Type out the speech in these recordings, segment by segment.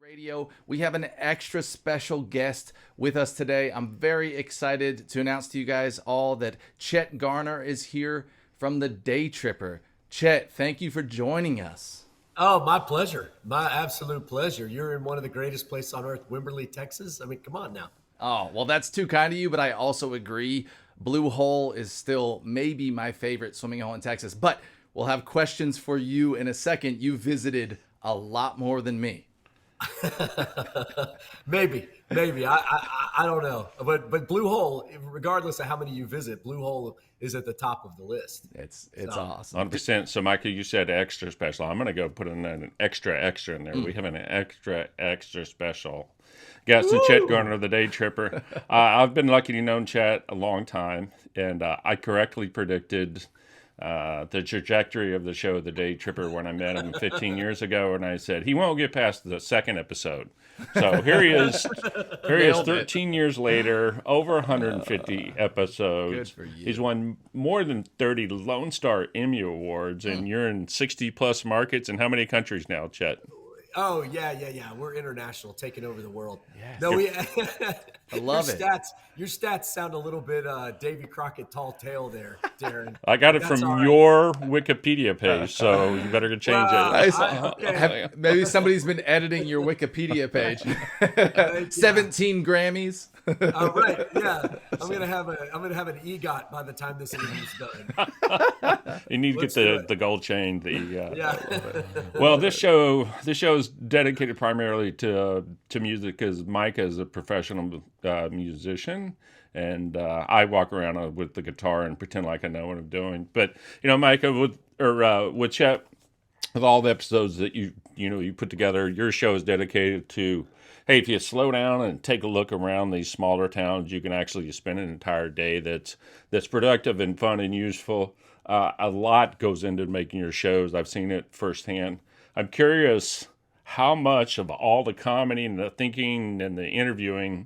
Radio. We have an extra special guest with us today. I'm very excited to announce to you guys all that Chet Garner is here from the Daytripper. Chet, thank you for joining us. Oh, my pleasure. My absolute pleasure. You're in one of the greatest places on earth, Wimberley, Texas. I mean, come on now. Oh, well, that's too kind of you, but I also agree. Blue Hole is still maybe my favorite swimming hole in Texas, but we'll have questions for you in a second. You visited a lot more than me. maybe. I don't know, but Blue Hole, regardless of how many you visit, Blue Hole is at the top of the list. It's So, awesome. 100%. So, Michael, you said extra special. I'm going to go put in an extra in there. We have an extra special guest, and Chet woo! Garner, the Day Tripper. I've been lucky to know Chet a long time, and I correctly predicted the trajectory of the show, The Day Tripper, when I met him 15 years ago, and I said he won't get past the second episode. So here he is. Here he is, Nailed it. 13 years later, over 150 Good episodes. for you. He's won more than 30 Lone Star Emmy Awards, and you're in 60 plus markets. And how many countries now, Chet? Oh yeah. We're international, taking over the world. Yes. No, we. I love it. Your stats sound a little bit Davy Crockett tall tale there, Darren. I got it That's all from right. your Wikipedia page, so you better change Well, it. okay. Maybe somebody's been editing your Wikipedia page. Yeah. 17 Grammys. Right. Yeah. I'm gonna have an EGOT by the time this interview's done. You need to Let's get do the, it. the gold chain. Yeah. Well, this show is dedicated primarily to music because Mike is a professional musician, and I walk around with the guitar and pretend like I know what I'm doing. But Mike, with Chet, with all the episodes that you put together, your show is dedicated to. Hey, if you slow down and take a look around these smaller towns, you can actually spend an entire day that's productive and fun and useful. A lot goes into making your shows. I've seen it firsthand. I'm curious how much of all the comedy and the thinking and the interviewing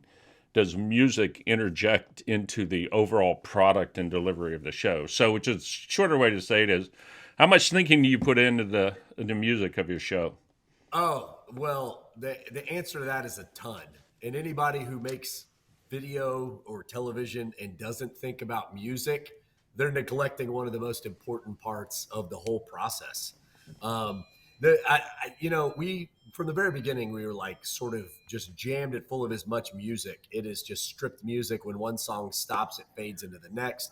does music interject into the overall product and delivery of the show? So, which is a shorter way to say it is, how much thinking do you put into the music of your show? Oh, well, the answer to that is a ton. And anybody who makes video or television and doesn't think about music, they're neglecting one of the most important parts of the whole process. Um, we from the very beginning we were like sort of just jammed it full of as much music. It is just stripped music. When one song stops, it fades into the next.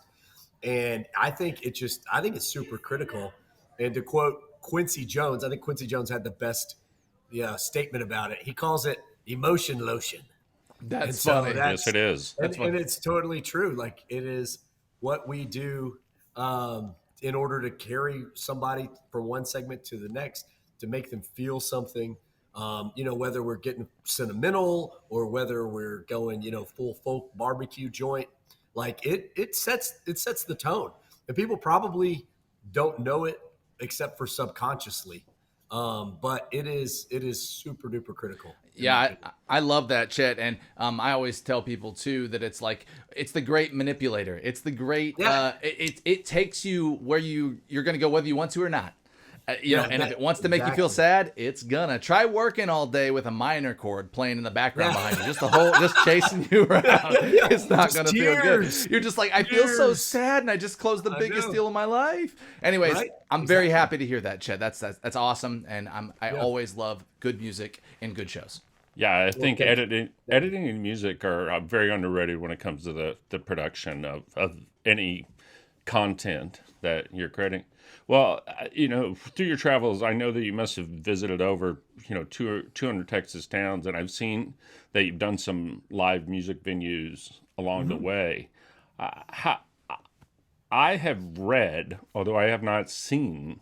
And I think it's super critical. And to quote Quincy Jones, I think Quincy Jones had the best statement about it. He calls it emotion lotion. And That's so funny. Yes, it is. and it's totally true. Like it is what we do in order to carry somebody from one segment to the next to make them feel something. Whether we're getting sentimental or whether we're going, full folk barbecue joint, like it sets the tone. And people probably don't know it except for subconsciously. But it is super duper critical. Yeah, I love that, Chet, and I always tell people too that it's the great manipulator. It's the great. Yeah. It takes you where you're going to go whether you want to or not. And if it wants to make you feel exactly. sad, it's gonna. Try working all day with a minor chord playing in the background Yeah. behind you, just chasing you around. Yeah, It's not just gonna feel good. tears. You're just like, I feel so Tears. sad, and I just closed the I biggest know. deal of my life. Anyways, Right? I'm very Exactly. happy to hear that, Chet. That's awesome, and I Yeah. always love good music and good shows. Yeah, I think thank editing and music are very underrated when it comes to the production of any content that you're creating. Well, through your travels, I know that you must have visited over, 200 Texas towns, and I've seen that you've done some live music venues along the way. I have read, although I have not seen,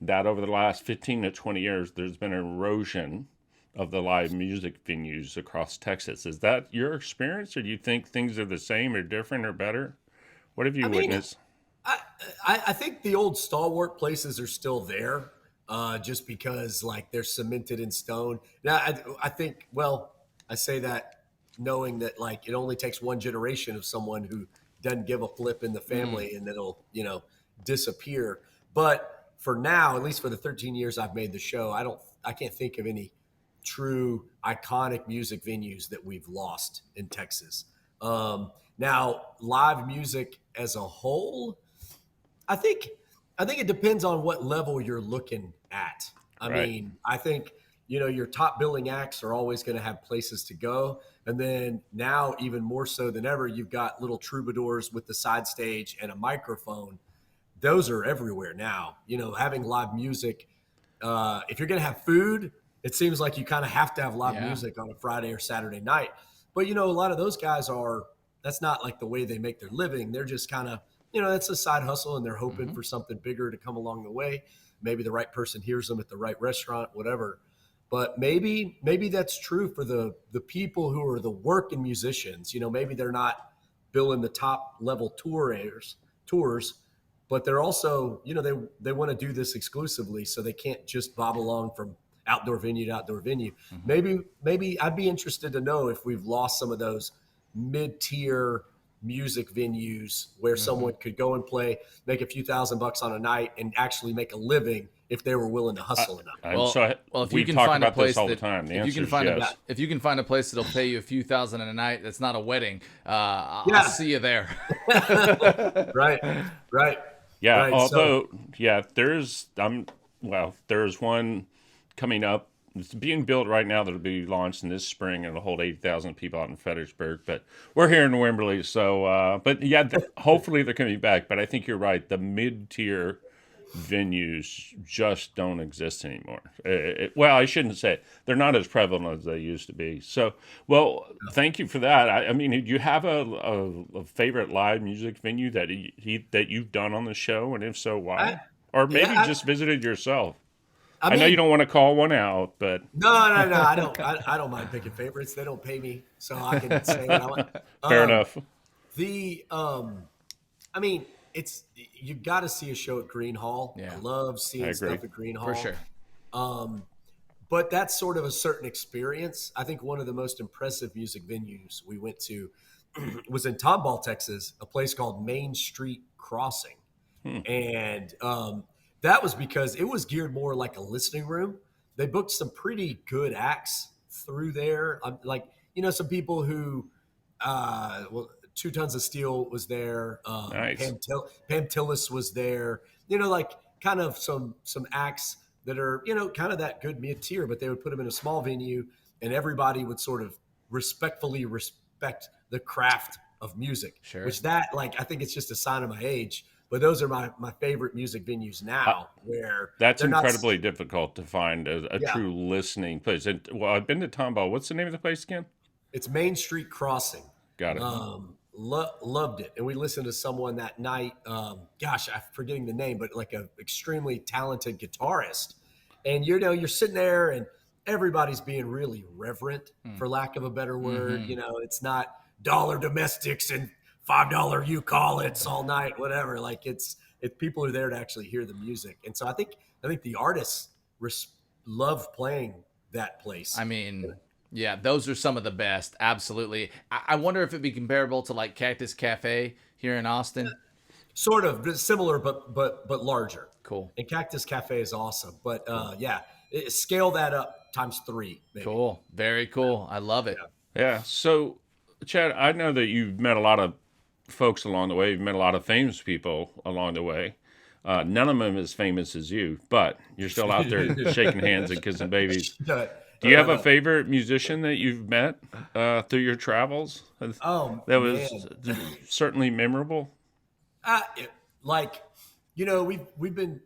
that over the last 15 to 20 years, there's been an erosion of the live music venues across Texas. Is that your experience, or do you think things are the same or different or better? What have you I mean, witnessed? I think the old stalwart places are still there, just because like they're cemented in stone. Now, I think, well, I say that knowing that like it only takes one generation of someone who doesn't give a flip in the family and it'll, disappear. But for now, at least for the 13 years I've made the show, I can't think of any true iconic music venues that we've lost in Texas. Now, live music as a whole, I think it depends on what level you're looking at. I Right. mean, I think your top billing acts are always going to have places to go, and then now even more so than ever, you've got little troubadours with the side stage and a microphone. Those are everywhere now. Having live music. If you're going to have food, it seems like you kind of have to have live music on a Friday or Saturday night. But a lot of those guys that's not like the way they make their living. They're just kind of it's a side hustle, and they're hoping for something bigger to come along the way. Maybe the right person hears them at the right restaurant, whatever. But maybe that's true for the people who are the working musicians. Maybe they're not billing the top level tours, but they're also, they want to do this exclusively, so they can't just bob along from outdoor venue to outdoor venue. Maybe I'd be interested to know if we've lost some of those mid-tier music venues where someone could go and play, make a few $1,000 on a night, and actually make a living if they were willing to hustle enough. If you can find a place all the time, the answer is yes. If you can find a place that'll pay you a few thousand a night, that's not a wedding. I'll see you there. Right. Yeah. Right, Although, there's one coming up. It's being built right now that'll be launched in this spring, and it'll hold 80,000 people out in Fredericksburg. But we're here in Wimberley, so hopefully they're coming back. But I think you're right. The mid-tier venues just don't exist anymore. I shouldn't say it. They're not as prevalent as they used to be. So, thank you for that. I mean, do you have a favorite live music venue that that you've done on the show, and if so, why? Or maybe just visited yourself. I know you don't want to call one out, but no. I don't mind picking favorites. They don't pay me, so I can say what I want. Fair enough. You got to see a show at Green Hall. Yeah. I love seeing stuff at Green Hall For sure. But that's sort of a certain experience. I think one of the most impressive music venues we went to was in Tomball, Texas, a place called Main Street Crossing, and that was because it was geared more like a listening room. They booked some pretty good acts through there. Some people who, 2 Tons of Steel was there. Nice. Pam Tillis was there. Kind of some acts that are, kind of that good mid-tier, but they would put them in a small venue, and everybody would sort of respectfully respect the craft of music. Sure. Which I think it's just a sign of my age. But those are my favorite music venues now, where that's incredibly difficult to find a true listening place. I've been to Tomball. What's the name of the place again? It's Main Street Crossing. Got it. Loved it. And we listened to someone that night. I'm forgetting the name, but like an extremely talented guitarist. And you're sitting there, and everybody's being really reverent, for lack of a better word. It's not dollar domestics and $5 you call it's all night, whatever. Like it's people are there to actually hear the music. And so I think the artists love playing that place. I mean, yeah, those are some of the best. Absolutely. I wonder if it'd be comparable to like Cactus Cafe here in Austin. Sort of similar, but larger. Cool. And Cactus Cafe is awesome. But scale that up times 3. Maybe. Cool. Very cool. I love it. Yeah. So, Chad, I know that you've met a lot of folks along the way. You've met a lot of famous people along the way. None of them as famous as you, but you're still out there shaking hands and kissing babies. Do you have a favorite musician that you've met through your travels? Oh, that was certainly memorable. We've been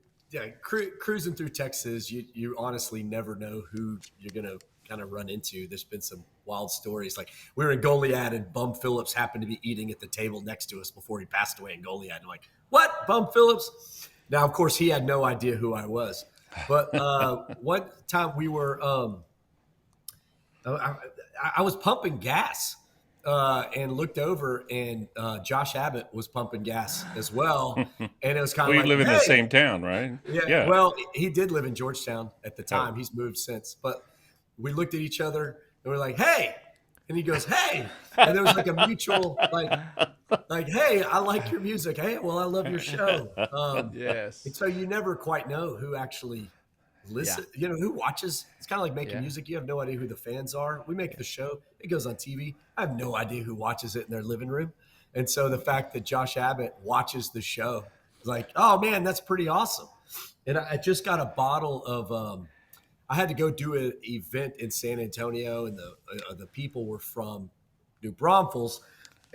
cruising through Texas. You honestly never know who you're gonna kind of run into. There's been some wild stories. Like we were in Goliad, and Bum Phillips happened to be eating at the table next to us before he passed away in Goliad. I'm like, what? Bum Phillips? Now, of course, he had no idea who I was. But one time we were, I was pumping gas and looked over, and Josh Abbott was pumping gas as well. And it was kind of like, live in the same town, right? Yeah. Well, he did live in Georgetown at the time. He's moved since. But we looked at each other, and we're like, hey. And he goes, hey. And there was like a mutual, like, hey, I like your music. Hey, well, I love your show. Yes. And so you never quite know who actually listen. You know, who watches? It's kind of like making Yeah. music. You have no idea who the fans are. We make the show. It goes on TV. I have no idea who watches it in their living room. And so the fact that Josh Abbott watches the show is like, oh man, that's pretty awesome. And I just got a bottle of. I had to go do an event in San Antonio, and the people were from New Braunfels.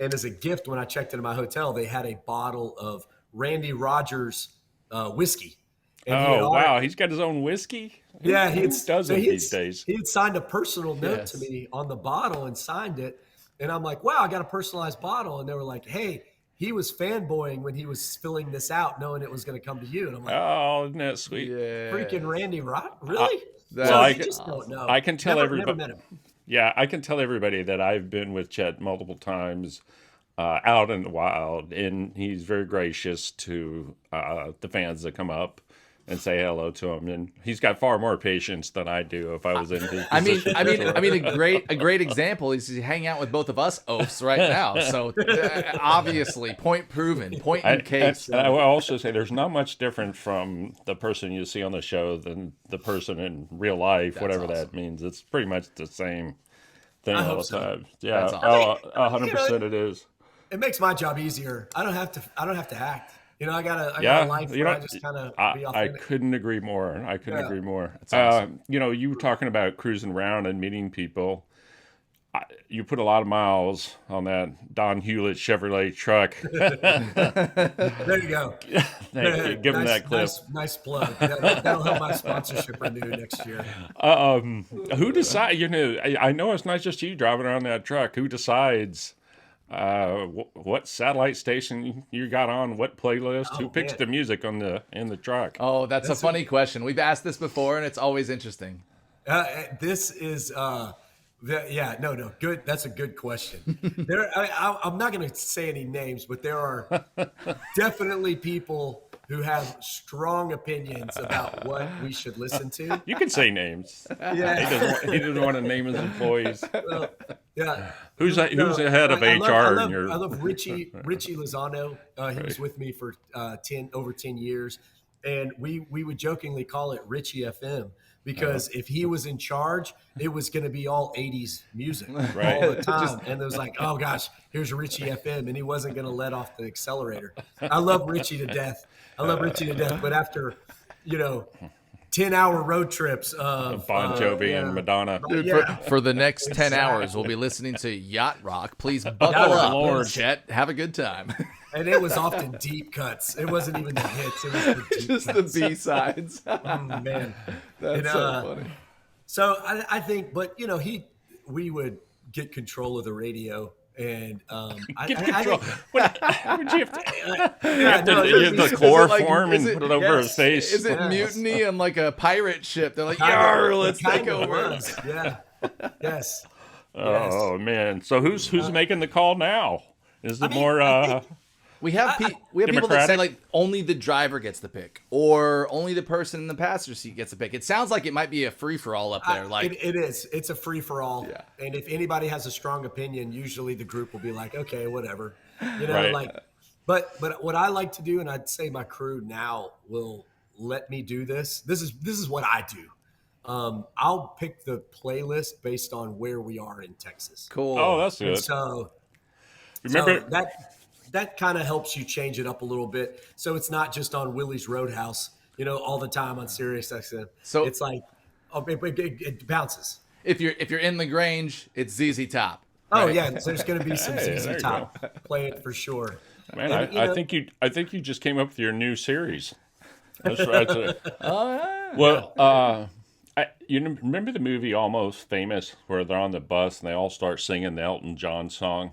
And as a gift, when I checked into my hotel, they had a bottle of Randy Rogers whiskey. And Oh, wow. He's got his own whiskey? yeah, Who does it these days? He had signed a personal note Yes. to me on the bottle and signed it. And I'm like, wow, I got a personalized bottle. And they were like, hey, he was fanboying when he was filling this out, knowing it was going to come to you. And I'm like, Oh, isn't that sweet? Yeah. freaking Randy Rod? Really? That's Well, You just don't know. I can tell Never everybody. met him. Yeah, I can tell everybody that I've been with Chet multiple times out in the wild, and he's very gracious to the fans that come up and say hello to him. And he's got far more patience than I do if I was in his position. A great example is he's hanging out with both of us oafs right now. So obviously, point proven, point in case. And I will also say there's not much different from the person you see on the show than the person in real life, whatever awesome. that means. It's pretty much the same thing I all hope the so. time. Yeah, That's awesome. 100% it is. It makes my job easier. I don't have to act. You know, I got a Yeah, life you where know, I just kind of be I authentic. couldn't agree more. I couldn't Yeah. agree more. awesome. You know, you were talking about cruising around and meeting people. You put a lot of miles on that Don Hewlett Chevrolet truck. There you go. Thank you. Give him that clip. Nice plug. That'll help my sponsorship renew next year. Who decides? You know, I know it's not just you driving around that truck. Who decides what satellite station you got on? What playlist? Who picks man. the music in the truck? Oh, that's a funny question. We've asked this before, and it's always interesting. This is no, good. That's a good question. I'm not going to say any names, but there are definitely people who have strong opinions about what we should listen to. You can say names. Yeah. He doesn't want to name his employees. Well, yeah. Who's the head of HR? I love Richie Lozano. He was with me for over 10 years, and we would jokingly call it Richie FM because if he was in charge, it was going to be all 80s music Right. all the time. And it was like, oh gosh, here's Richie FM, and he wasn't going to let off the accelerator. I love Richie to death. But after 10-hour road trips of Bon Jovi and Madonna. Dude, Yeah. for the next 10 hours, we'll be listening to Yacht Rock. Please buckle up, Lord. Chet. Have a good time. and it was often deep cuts. It wasn't even the hits. It was the deep Just the cuts. B-sides. Man. That's And, so funny. So I think, but we would get control of the radio, and Get I control. think, What would you have to? You yeah, have to no, use the is it chloroform is and it- put it over his yes. face. Is it Yes. mutiny on like a pirate ship? They're like, kind "Yar, of- let's it kind take of over." was. Yeah. Yes. Oh man! So who's making the call now? Is it mean, more? I think- We have people that say Democratic? like only the driver gets the pick, or only the person in the passenger seat gets the pick. It sounds like it might be a free for all up there. Like it is. It's a free for all. Yeah. And if anybody has a strong opinion, usually the group will be like, okay, whatever. Right. But what I like to do, and I'd say my crew now will let me do this. This is what I do. I'll pick the playlist based on where we are in Texas. cool. Oh, that's And good. so Remember, that kind of helps you change it up a little bit. So it's not just on Willie's Roadhouse, all the time on Sirius XM. So- it's like, it bounces. if you're in LaGrange, it's ZZ Top. Oh right? yeah, there's going to be some Hey, there ZZ you Top playing for sure. man, And, I think you just came up with your new series. That's right. Oh yeah. Well, remember the movie Almost Famous, where they're on the bus and they all start singing the Elton John song?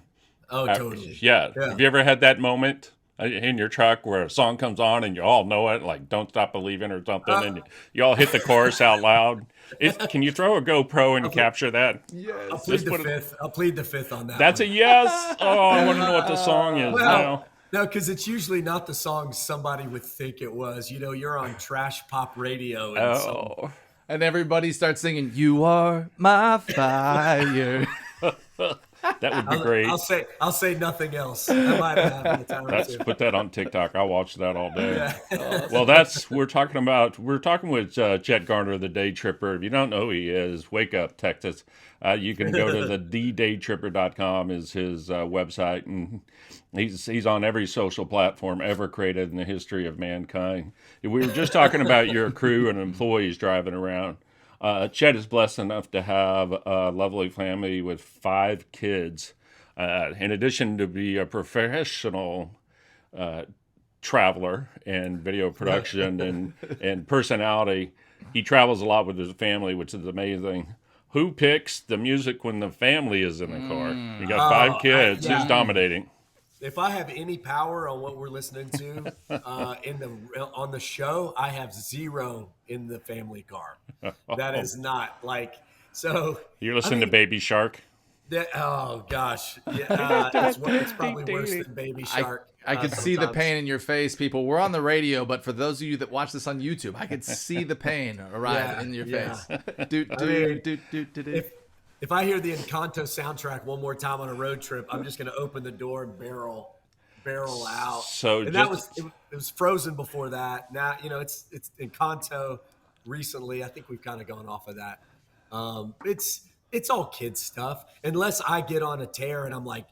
Oh, totally. Yeah. Yeah. Have you ever had that moment in your truck where a song comes on and you all know it, like "Don't Stop Believing" or something, and you all hit the chorus out loud? Can you throw a GoPro and capture that? I'll plead Just put the it- fifth. I'll plead the fifth on that. That's a yes. Oh, I want to know what the song is now. No, because it's usually not the song somebody would think it was. You're on trash pop radio. And Oh, And everybody starts singing, "You are my fire." That would be great. I'll say nothing else. I might have in a time or two. Put that on TikTok. I'll watch that all day. Yeah. Well, we're talking with Chet Garner, the Daytripper. If you don't know who he is, wake up, Texas. You can go to thedaytripper.com is his website, and he's on every social platform ever created in the history of mankind. We were just talking about your crew and employees driving around. Chet is blessed enough to have a lovely family with 5 kids. In addition to be a professional traveler and video production and personality, he travels a lot with his family, which is amazing. Who picks the music when the family is in the car? You got 5 kids. Who's dominating? If I have any power on what we're listening to on the show, I have 0 in the family car. That is not like so. You're listening to Baby Shark. Oh gosh, yeah, it's probably worse than Baby Shark. I could see the pain in your face, people. We're on the radio, but for those of you that watch this on YouTube, I could see the pain arrive in your face. If I hear the Encanto soundtrack one more time on a road trip, I'm just going to open the door and barrel out. So and it was Frozen before that. Now it's Encanto. Recently, I think we've kind of gone off of that. It's all kids stuff, unless I get on a tear and I'm like,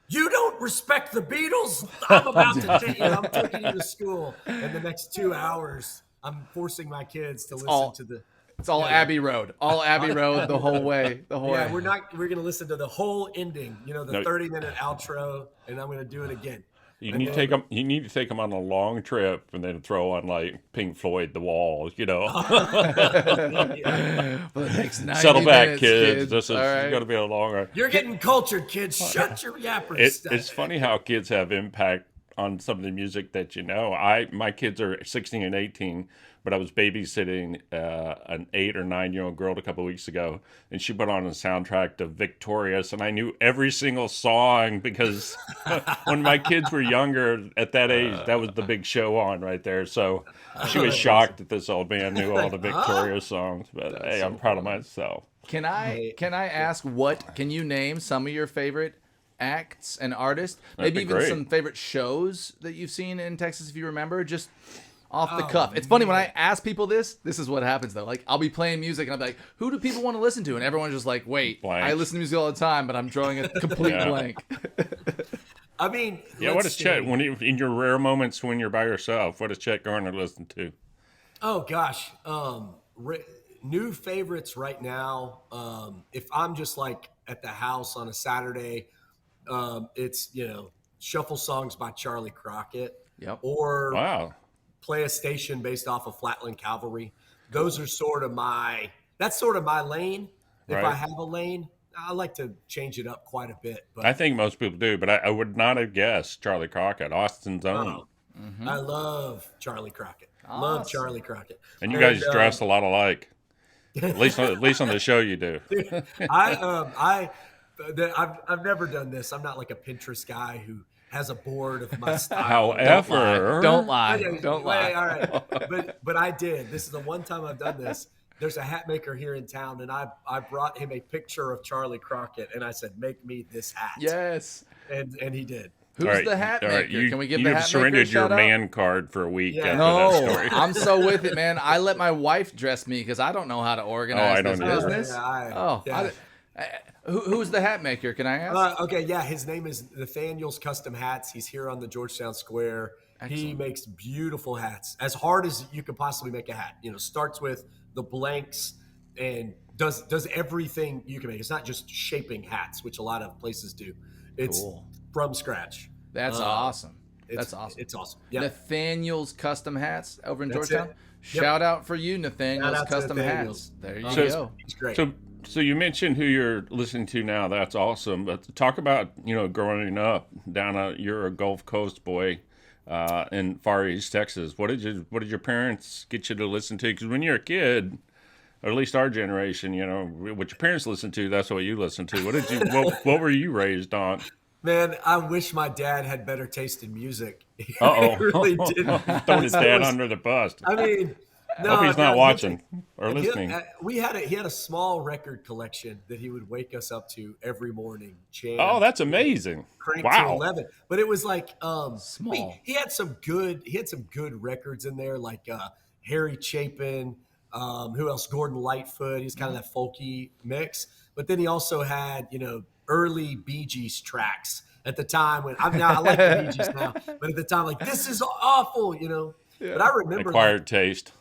you don't respect the Beatles. I'm about to take I'm taking you to school, and the next 2 hours I'm forcing my kids to listen to the. It's all Abbey Road, the whole way. Yeah, we're going to listen to the whole ending, the 30-minute outro, and I'm going to do it again. You need to take them on a long trip and then throw on like Pink Floyd, The Wall, For the next 90 Settle back, minutes, kids. This is right. going to be a long ride. You're getting cultured, kids. Shut your yappers. It's funny how kids have impact on some of the music that my kids are 16 and 18. But I was babysitting an 8 or 9-year-old girl a couple of weeks ago, and she put on a soundtrack to Victorious, and I knew every single song because when my kids were younger at that age, that was the big show on right there. So she was shocked that this old man knew all the Victorious songs. But hey, I'm proud of myself. Can I ask can you name some of your favorite acts and artists? Maybe even some favorite shows that you've seen in Texas, if you remember, just off the cuff. It's funny when I ask people this is what happens though. Like I'll be playing music and I'll be like, who do people want to listen to? And everyone's just like, wait, blank. I listen to music all the time, but I'm drawing a complete blank. I mean, what does Chet, in your rare moments when you're by yourself, what does Chet Garner listen to? Oh gosh. New favorites right now. If I'm just like at the house on a Saturday, it's, shuffle songs by Charlie Crockett. Yep. Or play a station based off of Flatland Cavalry. Those are that's sort of my lane. If I have a lane, I like to change it up quite a bit. But I think most people do, but I would not have guessed Charlie Crockett, Austin's own. I love Charlie Crockett. Awesome. Love Charlie Crockett. And you guys dress a lot alike. At least on the show you do. I've never done this. I'm not like a Pinterest guy who has a board of my style. However, don't lie. All right. But I did. This is the one time I've done this. There's a hat maker here in town, and I brought him a picture of Charlie Crockett, and I said, "Make me this hat." Yes. And he did. Who's the hat maker? Can we give the hat maker a shout out? You've surrendered your man card for a week after that story. I'm so with it, man. I let my wife dress me because I don't know how to organize this business. Who's the hat maker? Can I ask? His name is Nathaniel's Custom Hats. He's here on the Georgetown Square. Excellent. He makes beautiful hats, as hard as you could possibly make a hat. Starts with the blanks and does everything you can make. It's not just shaping hats, which a lot of places do. It's from scratch. That's awesome. That's awesome. It's awesome. Yeah. Nathaniel's Custom Hats over in Georgetown. Shout out for you, Nathaniel's Custom Hats. There you go. It's great. So you mentioned who you're listening to now. That's awesome. But talk about, growing up you're a Gulf Coast boy in Far East Texas. What did your parents get you to listen to? Because when you're a kid, or at least our generation, what your parents listened to, that's what you listened to. What were you raised on? Man, I wish my dad had better taste in music. Uh-oh. He really didn't. Throwing his dad under the bus. I mean, Hope he's not watching or listening. He had a small record collection that he would wake us up to every morning. Oh, that's amazing! Crank Wow. to 11. But it was like Small. He had some good records in there, like Harry Chapin. Who else? Gordon Lightfoot. He's kind of that folky mix. But then he also had early Bee Gees tracks at the time when I like the Bee Gees now, but at the time, like, this is awful, Yeah. But I remember Acquired taste.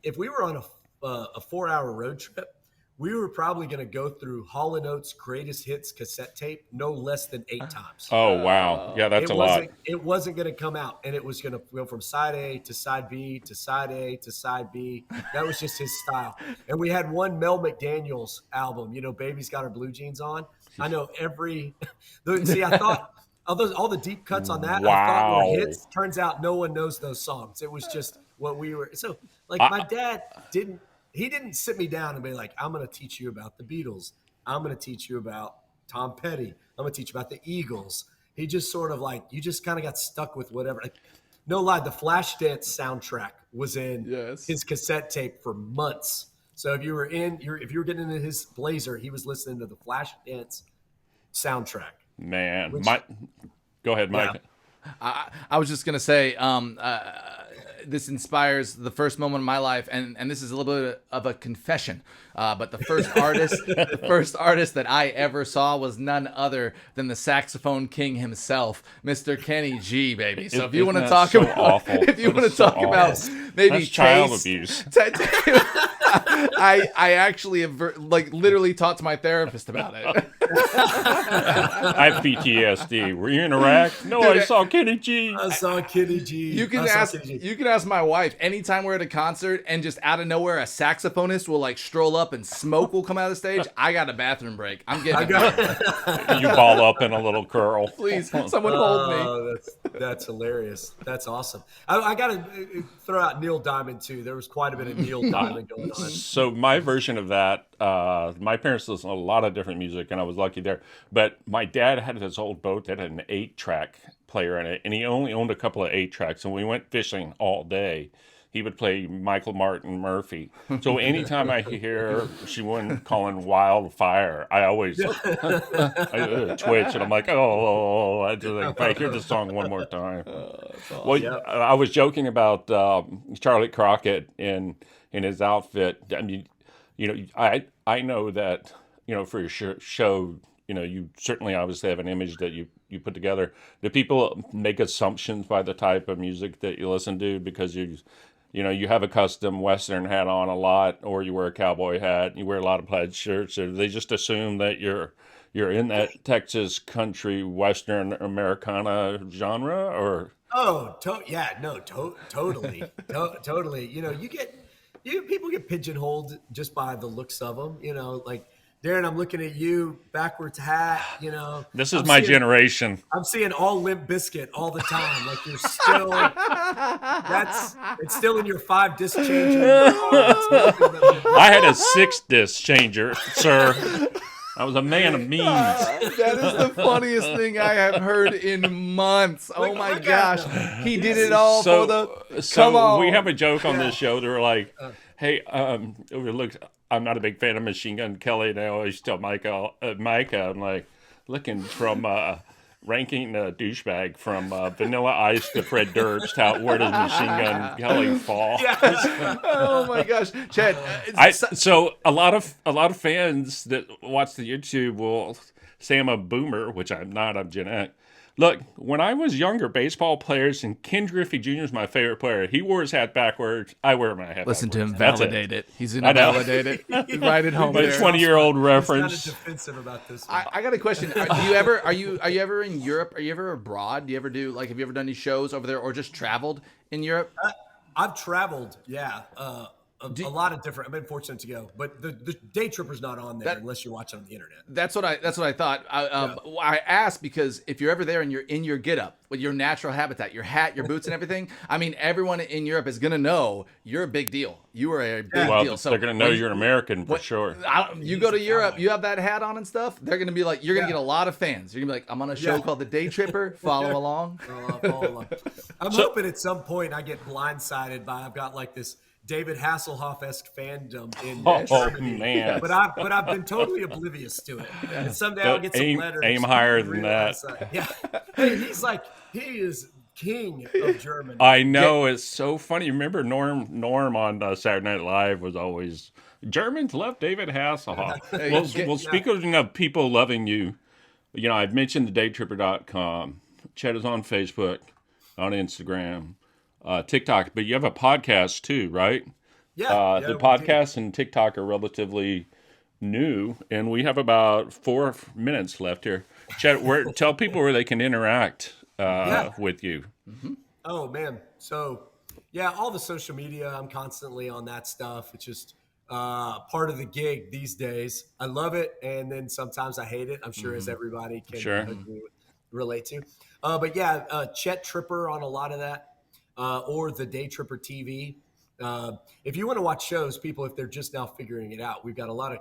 If we were on a 4-hour road trip, we were probably going to go through Hall & Oates' greatest hits cassette tape no less than 8 times. Oh, wow. Yeah, that's a lot. It wasn't going to come out, and it was going to go from side A to side B to side A to side B. That was just his style. And we had one Mel McDaniel's album, Baby's Got Her Blue Jeans On. I know every – see, I thought all the deep cuts on that, I thought were hits. Turns out no one knows those songs. It was just what we were – so, like, my dad didn't – he didn't sit me down and be like, I'm going to teach you about the Beatles. I'm going to teach you about Tom Petty. I'm going to teach you about the Eagles. He just sort of like, you just kind of got stuck with whatever. Like, no lie, the Flashdance soundtrack was in his cassette tape for months. So if you were getting into his Blazer, he was listening to the Flashdance soundtrack. Man, go ahead, Mike. Yeah. I was just going to say, this inspires the first moment of my life, and this is a little bit of a confession. But the first artist that I ever saw was none other than the saxophone king himself, Mr. Kenny G, baby. So if you want to talk about, maybe that's child abuse. I actually have literally talked to my therapist about it. I have PTSD. Were you in Iraq? No, I saw Kenny G. I saw Kenny G. You can ask my wife. Anytime we're at a concert and just out of nowhere a saxophonist will like stroll up and smoke will come out of the stage, I got a bathroom break. I'm getting You ball up in a little curl. Please, someone hold me. That's hilarious. That's awesome. I got to throw out Neil Diamond too. There was quite a bit of Neil Diamond going on. So my version of that, my parents listened to a lot of different music, and I was lucky there. But my dad had this old boat that had an 8-track player in it, and he only owned a couple of 8-tracks. And we went fishing all day. He would play Michael Martin Murphy. So anytime I hear she wouldn't calling Wildfire, I always I twitch, and I'm like, oh, I just like, if I hear the song one more time. Awesome. Well, I was joking about Charlie Crockett in his outfit. I mean, I know that, for your show, you certainly obviously have an image that you put together. Do people make assumptions by the type of music that you listen to because you have a custom Western hat on a lot, or you wear a cowboy hat, you wear a lot of plaid shirts, or they just assume that you're in that Texas country Western Americana genre, or? Oh, totally, totally. People get pigeonholed just by the looks of them. Like Darren, I'm looking at you, backwards hat. This is my generation. I'm seeing all Limp Bizkit all the time. Like you're still, it's still in your 5-disc changer. I had a 6-disc changer, sir. I was a man of means. That is the funniest thing I have heard in months. Oh my gosh. He did it all for the... Come on. We have a joke on this show. They're like, hey, look, I'm not a big fan of Machine Gun Kelly, and I always tell Micah, I'm like, looking from... ranking a douchebag from Vanilla Ice to Fred Durst. Where does Machine Gun Kelly fall? Yes. Oh my gosh, Chet. So a lot of fans that watch the YouTube will say I'm a boomer, which I'm not. I'm Gen X. Look, when I was younger, baseball players, and Ken Griffey Jr. is my favorite player. He wore his hat backwards. I wear my hat Listen backwards. to him validate it. He's going to validate it. Right at home. But 20-year-old reference. He's kind of defensive about this. I got a question. Are you ever in Europe? Are you ever abroad? Do you ever do have you ever done any shows over there, or just traveled in Europe? I've traveled, yeah. A lot of different. I've been fortunate to go, but the Daytripper's not on there unless you're watching on the internet. That's what I thought. I asked because if you're ever there and you're in your getup with your natural habitat, your hat, your boots, and everything, I mean, everyone in Europe is gonna know you're a big deal. You are a big deal. So they're gonna know you're an American for sure. You go to Europe, you have that hat on and stuff. They're gonna be like, you're gonna get a lot of fans. You're gonna be like, I'm on a show called The Daytripper. Follow along. Follow along. I'm hoping at some point I get blindsided by I've got like this David Hasselhoff-esque fandom in Germany. Man. But I've been totally oblivious to it. And someday I'll get some letters. Aim higher and than that. Yeah. Hey, he is king of Germany. I know, it's so funny. Remember Norm on Saturday Night Live was always, Germans love David Hasselhoff. Well, speaking of people loving you, I've mentioned the Daytripper.com. Chet is on Facebook, on Instagram, TikTok, but you have a podcast too, right? Yeah. The podcast and TikTok are relatively new, and we have about 4 minutes left here. Chet, tell people where they can interact with you. Mm-hmm. Oh, man. So, all the social media, I'm constantly on that stuff. It's just part of the gig these days. I love it, and then sometimes I hate it. I'm sure as everybody can relate to. But Chet Tripper on a lot of that, or the Daytripper TV. If you want to watch shows, people, if they're just now figuring it out, we've got a lot of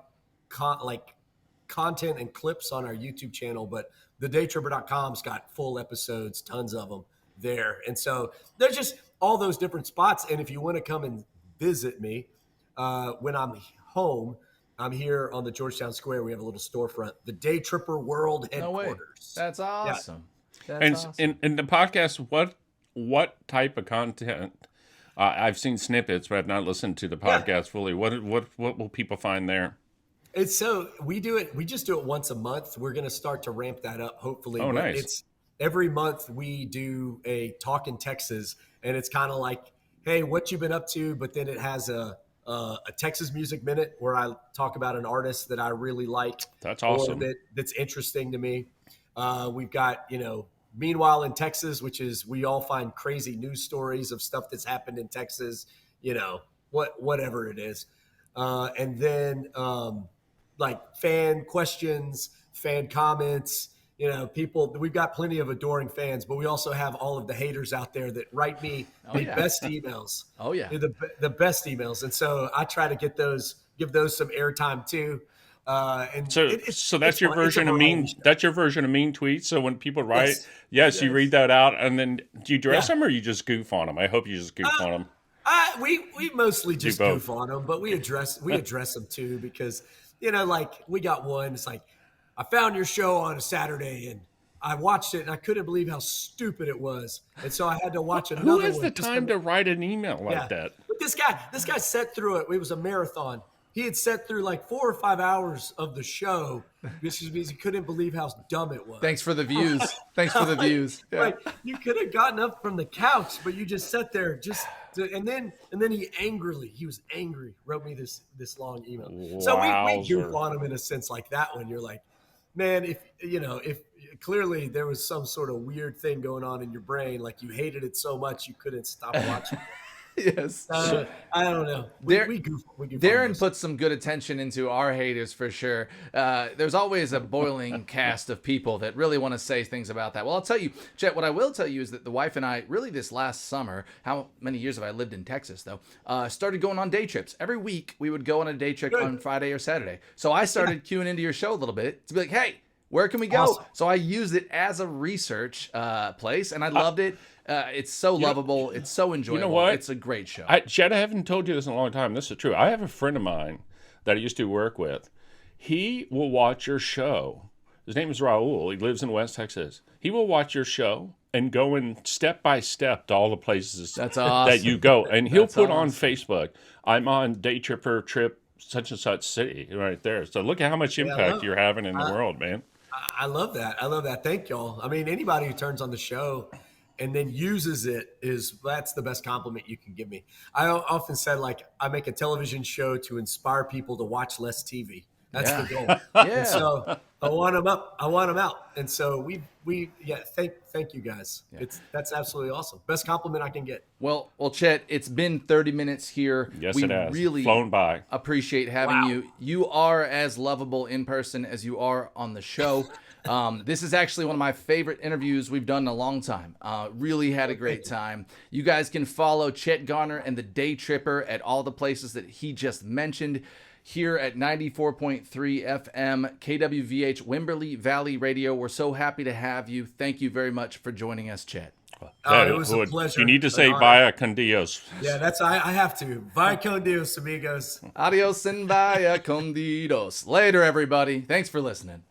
content and clips on our YouTube channel, but the Daytripper.com's got full episodes, tons of them there. And so there's just all those different spots. And if you want to come and visit me when I'm home, I'm here on the Georgetown Square. We have a little storefront, the Daytripper World Headquarters. No way. That's awesome. Yeah. That's awesome. In the podcast, what type of content? I've seen snippets, but I've not listened to the podcast fully. What will people find there? It's so we just do it once a month. We're going to start to ramp that up, hopefully. Oh, nice. It's every month we do a Talk in Texas, and it's kind of like, hey, what you been up to? But then it has a Texas Music Minute where I talk about an artist that I really like. That's awesome. Or that's interesting to me. We've got, Meanwhile in Texas, which is we all find crazy news stories of stuff that's happened in Texas, whatever it is. And then like fan questions, fan comments, people, we've got plenty of adoring fans, but we also have all of the haters out there that write me best emails. Oh yeah. The best emails. And so I try to give those some airtime too. And so that's your version of mean. That's your version of mean tweets. So when people write, yes, you read that out, and then do you dress them or you just goof on them? I hope you just goof on them. We mostly just goof on them, but we address them too because like we got one. It's like I found your show on a Saturday and I watched it and I couldn't believe how stupid it was, and so I had to watch another one. Who has the time to write an email like that? But this guy sat through it. It was a marathon. He had sat through like 4 or 5 hours of the show because he couldn't believe how dumb it was. Thanks for the views. Thanks for the views. Yeah. Like you could have gotten up from the couch, but you just sat there and then he was angry, wrote me this long email. So we goof on him in a sense like that one. You're like, man, if clearly there was some sort of weird thing going on in your brain, like you hated it so much you couldn't stop watching. Yes. I don't know. We goof Darren puts some good attention into our haters for sure. There's always a boiling cast of people that really want to say things about that. Well, I'll tell you, Chet, what I will tell you is that the wife and I, really this last summer, how many years have I lived in Texas though, started going on day trips. Every week we would go on a day trip on Friday or Saturday. So I started queuing into your show a little bit to be like, hey, where can we go? Awesome. So I used it as a research place, and I loved it. It's so lovable. It's so enjoyable. You know what? It's a great show. Chet, I haven't told you this in a long time. This is true. I have a friend of mine that I used to work with. He will watch your show. His name is Raul. He lives in West Texas. He will watch your show and go in step by step to all the places that you go. And he'll put on Facebook, I'm on Daytripper trip such and such city right there. So look at how much impact you're having in the world, man. I love that. Thank y'all. I mean, anybody who turns on the show and then uses it that's the best compliment you can give me. I often said, like, I make a television show to inspire people to watch less TV. That's the goal. And so I want them up. I want them out. And so thank you guys. Yeah. That's absolutely awesome. Best compliment I can get. Well, Chet, it's been 30 minutes here. Yes, we it has. Really flown by. Appreciate having you. You are as lovable in person as you are on the show. This is actually one of my favorite interviews we've done in a long time. Really had a great time. You guys can follow Chet Garner and the Daytripper at all the places that he just mentioned. Here at 94.3 FM, KWVH, Wimberley Valley Radio. We're so happy to have you. Thank you very much for joining us, Chet. It was a pleasure. You need to say An honor. via con Dios. Yeah, I have to. Vaya con Dios, amigos. Adios and vaya con Dios. Later, everybody. Thanks for listening.